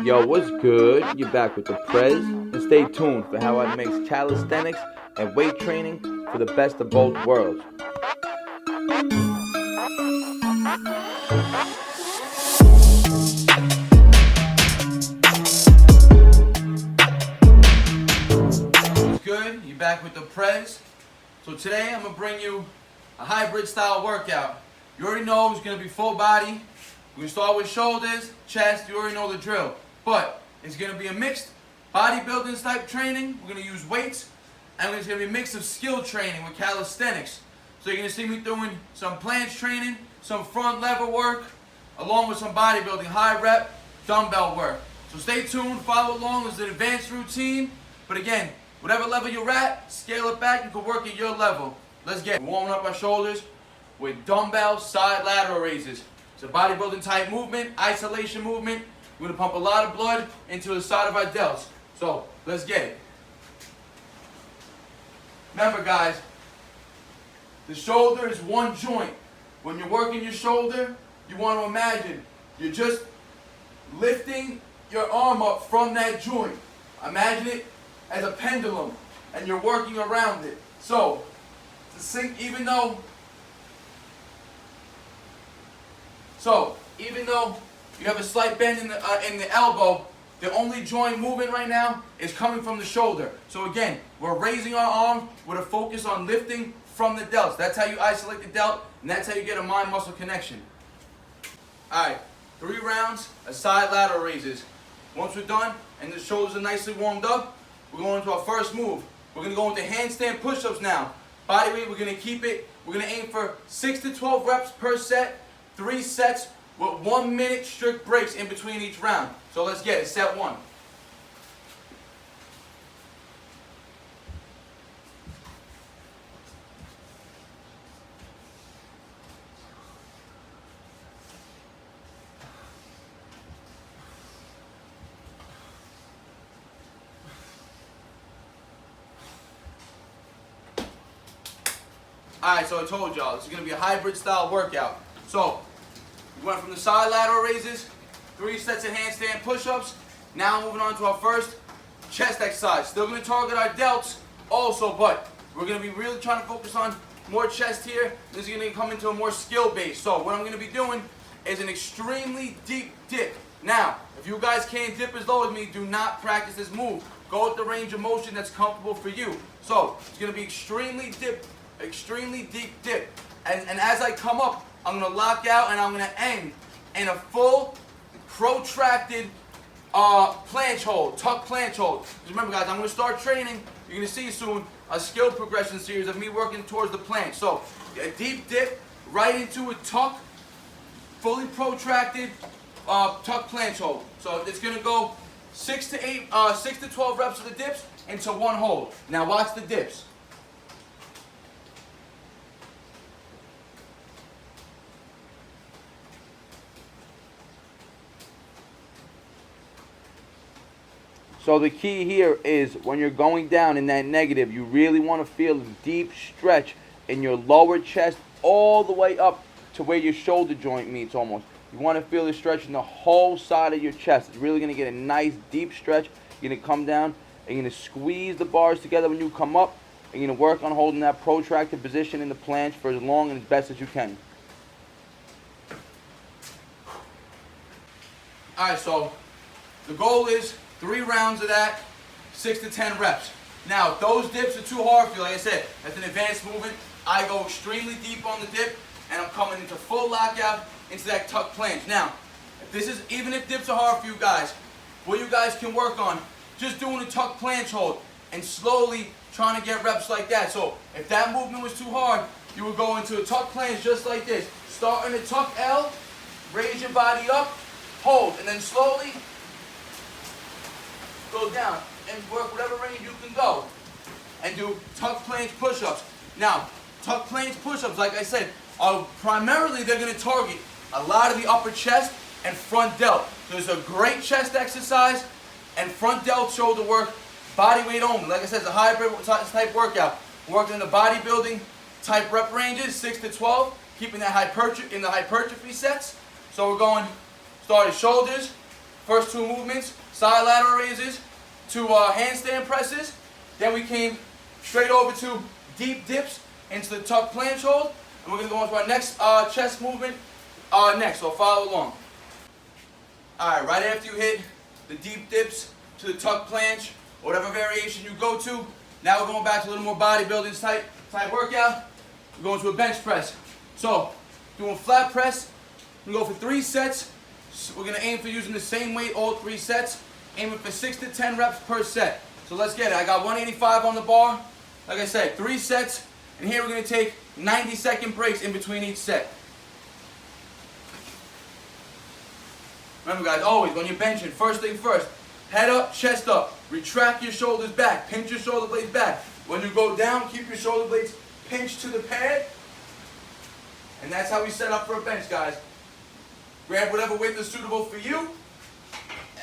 Yo, what's good? You're back with the Prez, and stay tuned for how I mix calisthenics and weight training for the best of both worlds. What's good? You're back with the Prez. So today I'm gonna bring you a hybrid style workout. You already know it's gonna be full body. We're gonna start with shoulders, chest. You already know the drill. But it's gonna be a mixed bodybuilding type training. We're gonna use weights, and it's gonna be a mix of skill training with calisthenics. So you're gonna see me doing some planche training, some front lever work, along with some bodybuilding, high rep, dumbbell work. So stay tuned, follow along. It's an advanced routine. But again, whatever level you're at, scale it back. You can work at your level. Let's get warming up our shoulders with dumbbell side lateral raises. It's a bodybuilding type movement, isolation movement. We're gonna pump a lot of blood into the side of our delts. So let's get it. Remember guys, the shoulder is one joint. When you're working your shoulder, you want to imagine you're just lifting your arm up from that joint. Imagine it as a pendulum, and you're working around it. So, to sink, even though you have a slight bend in the elbow, the only joint movement right now is coming from the shoulder. So again, we're raising our arm with a focus on lifting from the delts. That's how you isolate the delt, and that's how you get a mind-muscle connection. All right, 3 rounds of side lateral raises. Once we're done and the shoulders are nicely warmed up, we're going into our first move. We're gonna go into handstand push-ups now. Body weight, we're gonna keep it. We're gonna aim for 6 to 12 reps per set, 3 sets with 1 minute strict breaks in between each round. So let's get it. Set 1. Alright, so I told y'all, this is going to be a hybrid style workout. So, we went from the side lateral raises, 3 sets of handstand push-ups. Now moving on to our first chest exercise. Still going to target our delts also, but we're going to be really trying to focus on more chest here. This is going to come into a more skill base. So what I'm going to be doing is an extremely deep dip. Now, if you guys can't dip as low as me, do not practice this move. Go with the range of motion that's comfortable for you. So, it's going to be extremely deep dip. And as I come up, I'm going to lock out and I'm going to end in a full protracted planche hold, tuck planche hold. Just remember guys, I'm going to start training. You're going to see soon a skill progression series of me working towards the planche. So a deep dip right into a tuck, fully protracted tuck planche hold. So it's going to go 6 to 12 reps of the dips into 1 hold. Now watch the dips. So the key here is when you're going down in that negative, you really want to feel a deep stretch in your lower chest all the way up to where your shoulder joint meets almost. You want to feel the stretch in the whole side of your chest. It's really going to get a nice deep stretch. You're going to come down and you're going to squeeze the bars together when you come up. And you're going to work on holding that protracted position in the planche for as long and as best as you can. Alright, so the goal is 3 rounds of that, 6 to 10 reps. Now, if those dips are too hard for you, like I said, that's an advanced movement. I go extremely deep on the dip, and I'm coming into full lockout into that tuck planche. Now, even if dips are hard for you guys, what you guys can work on, just doing a tuck planche hold and slowly trying to get reps like that. So, if that movement was too hard, you would go into a tuck planche just like this. Start in a tuck L, raise your body up, hold, and then slowly go down and work whatever range you can go and do tuck planche push-ups. Now, tuck planche push-ups, like I said, are primarily they're going to target a lot of the upper chest and front delt. So it's a great chest exercise and front delt shoulder work, body weight only. Like I said, it's a hybrid type workout. Working in the bodybuilding type rep ranges, 6 to 12, keeping that in the hypertrophy sets. So we're going, started shoulders, first two movements, side lateral raises to handstand presses. Then we came straight over to deep dips into the tuck planche hold. And we're going to go on to our next chest movement next, so follow along. Alright, right after you hit the deep dips to the tuck planche, whatever variation you go to, now we're going back to a little more bodybuilding type workout. We're going to a bench press. So, doing flat press, we go for 3 sets. So we're going to aim for using the same weight all 3 sets, aiming for 6 to 10 reps per set. So let's get it. I got 185 on the bar. Like I said, 3 sets, and here we're going to take 90-second breaks in between each set. Remember guys, always when you're benching, first thing first, head up, chest up, retract your shoulders back, pinch your shoulder blades back. When you go down, keep your shoulder blades pinched to the pad, and that's how we set up for a bench, guys. Grab whatever weight is suitable for you,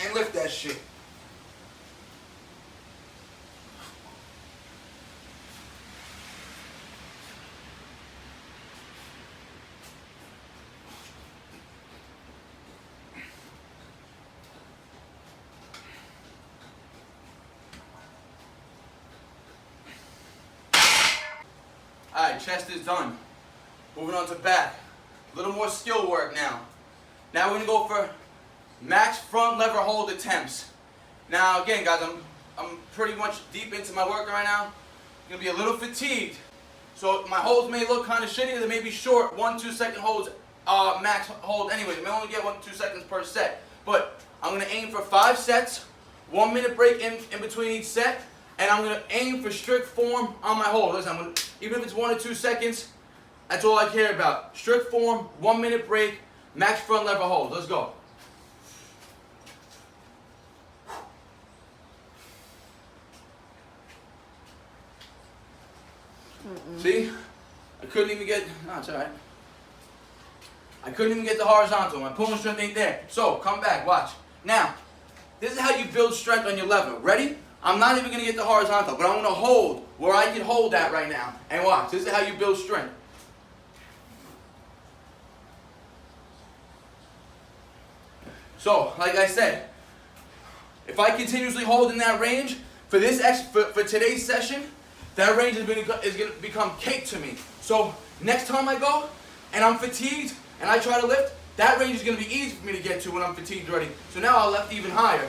and lift that shit. Alright, chest is done. Moving on to back. A little more skill work now. Now we're going to go for max front lever hold attempts. Now again guys, I'm pretty much deep into my work right now. I'm going to be a little fatigued. So my holds may look kind of shitty. They may be short 1-2 second holds, max hold anyway. You may only get 1-2 seconds per set. But I'm going to aim for 5 sets, 1 minute break in between each set. And I'm going to aim for strict form on my hold. Listen, even if it's 1 or 2 seconds, that's all I care about. Strict form, 1 minute break, max front lever hold. Let's go. See? I couldn't even get, no, it's alright. I couldn't even get the horizontal. My pulling strength ain't there. So, come back, watch. Now, this is how you build strength on your lever. Ready? I'm not even going to get the horizontal, but I'm going to hold where I can hold that right now. And watch, this is how you build strength. So, like I said, if I continuously hold in that range, for today's session, that range is going to become cake to me. So, next time I go, and I'm fatigued, and I try to lift, that range is going to be easy for me to get to when I'm fatigued already. So now I'll lift even higher.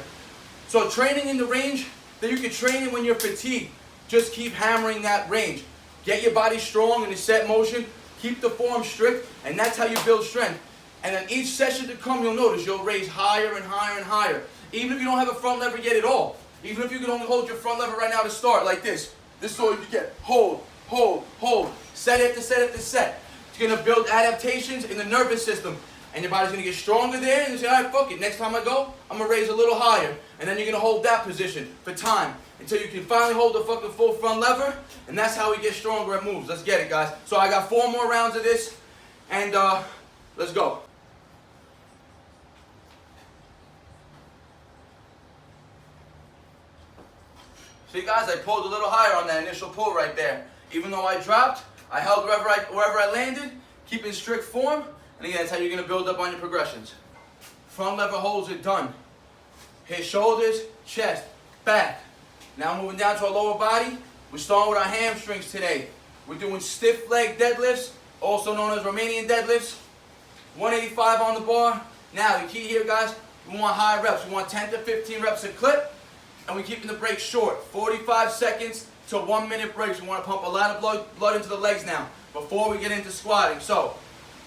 So training in the range, that you can train it when you're fatigued. Just keep hammering that range. Get your body strong in a set motion. Keep the form strict, and that's how you build strength. And then each session to come, you'll notice you'll raise higher and higher and higher. Even if you don't have a front lever yet at all. Even if you can only hold your front lever right now to start, like this. This is all you get. Hold, hold, hold. Set after set after set. It's going to build adaptations in the nervous system. And your body's going to get stronger there, and you say, alright, fuck it. Next time I go, I'm going to raise a little higher. And then you're going to hold that position for time until you can finally hold the fucking full front lever. And that's how we get stronger at moves. Let's get it, guys. So I got 4 more rounds of this, and let's go. See, guys, I pulled a little higher on that initial pull right there. Even though I dropped, I held wherever I landed, keeping strict form. And again, that's how you're going to build up on your progressions. Front lever holds are done. Hit shoulders, chest, back. Now moving down to our lower body. We're starting with our hamstrings today. We're doing stiff leg deadlifts, also known as Romanian deadlifts. 185 on the bar. Now the key here, guys, we want high reps. We want 10 to 15 reps a clip. And we're keeping the break short. 45 seconds to 1 minute breaks. We want to pump a lot of blood into the legs now before we get into squatting. So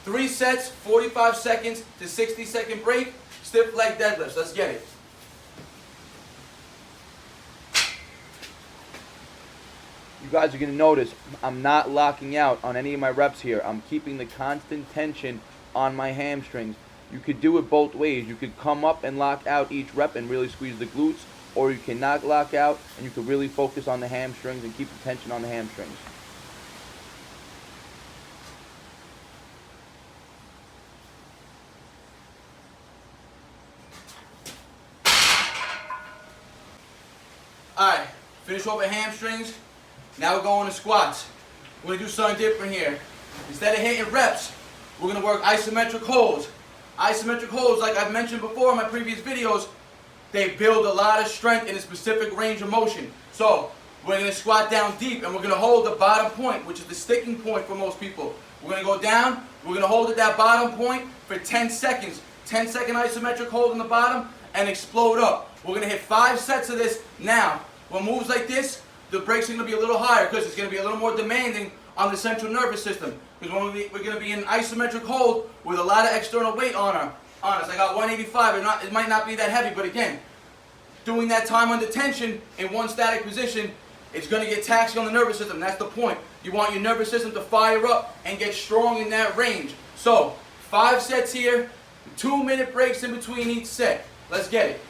3 sets, 45 seconds to 60-second break, stiff leg deadlifts. Let's get it. You guys are going to notice I'm not locking out on any of my reps here. I'm keeping the constant tension on my hamstrings. You could do it both ways. You could come up and lock out each rep and really squeeze the glutes, or you can not lock out and you can really focus on the hamstrings and keep the tension on the hamstrings. Alright, finish over hamstrings. Now we're going to squats. We're going to do something different here. Instead of hitting reps, we're going to work isometric holds. Isometric holds, like I've mentioned before in my previous videos, they build a lot of strength in a specific range of motion. So we're going to squat down deep and we're going to hold the bottom point, which is the sticking point for most people. We're going to go down, we're going to hold at that bottom point for 10 seconds. 10-second isometric hold on the bottom and explode up. We're going to hit 5 sets of this now. When moves like this, the breaks are going to be a little higher because it's going to be a little more demanding on the central nervous system. Because we're going to be in isometric hold with a lot of external weight on us. I got 185. It might not be that heavy, but again, doing that time under tension in one static position, it's going to get taxing on the nervous system. That's the point. You want your nervous system to fire up and get strong in that range. So 5 sets here, 2-minute breaks in between each set. Let's get it.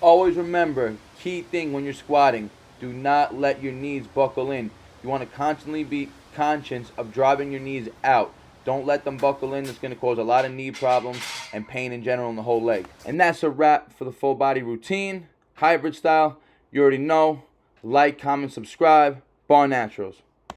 Always remember, key thing when you're squatting, do not let your knees buckle in. You want to constantly be conscious of driving your knees out. Don't let them buckle in. It's going to cause a lot of knee problems and pain in general in the whole leg. And that's a wrap for the full body routine, hybrid style. You already know. Like, comment, subscribe. Bar Naturals.